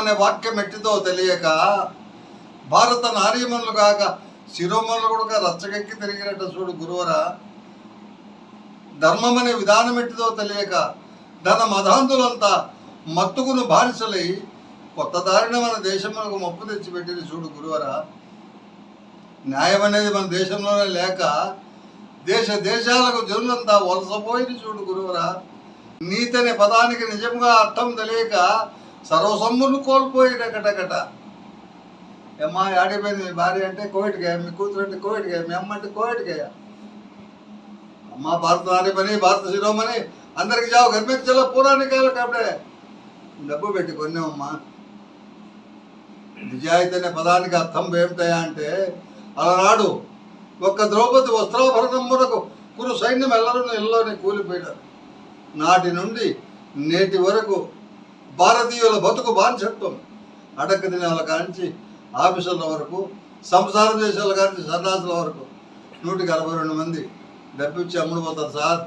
అనే వాక్యం ఎట్టిదో తెలియక భారత నారీమణులు కాక శిరోమణులు కూడా రచ్చగెక్కి తిరిగినట్టు చూడు గురువరా. ధర్మం అనే విధానం ఎట్టిదో తెలియక ధన మధాంతులంతా మత్తుకును బానిసలై కొత్త దారిన మన దేశంలో మప్పు తెచ్చిపెట్టింది చూడు గురువరా. న్యాయం అనేది మన దేశంలోనే లేక దేశాలకు జనులంతా వలసపోయింది చూడు గురువరా. నీతి అనే పదానికి నిజంగా అర్థం తెలియక సర్వసమ్ములు కోల్పోయినకటకట. అమ్మా ఆడిపోయింది మీ భార్య అంటే కోవిడ్గా, మీ కూతురు అంటే కోవిడ్గా, మీ అమ్మ అంటే కోవిడ్గా. అమ్మ భారత నారిమణి, భారత శిరోమణి అందరికి జావు గర్మించాలో పూరానికాలు కాబడే డబ్బు పెట్టి కొన్నామమ్మా. నిజాయితీ అనే పదానికి అర్థం ఏమిటాయా అంటే అలనాడు ఒక్క ద్రౌపది వస్త్రాభరణములకు కురు సైన్యం ఎల్లరూ ఇల్లోనే కూలిపోయినారు. నాటి నుండి నేటి వరకు భారతీయుల బతుకు బానిసత్వం అడక్క దినాల కాంచి ఆఫీసుల వరకు, సంసార దేశాల కాంచి సన్నాసుల వరకు 142 మంది డబ్బిచ్చి అమ్ముడు పోతారు సార్.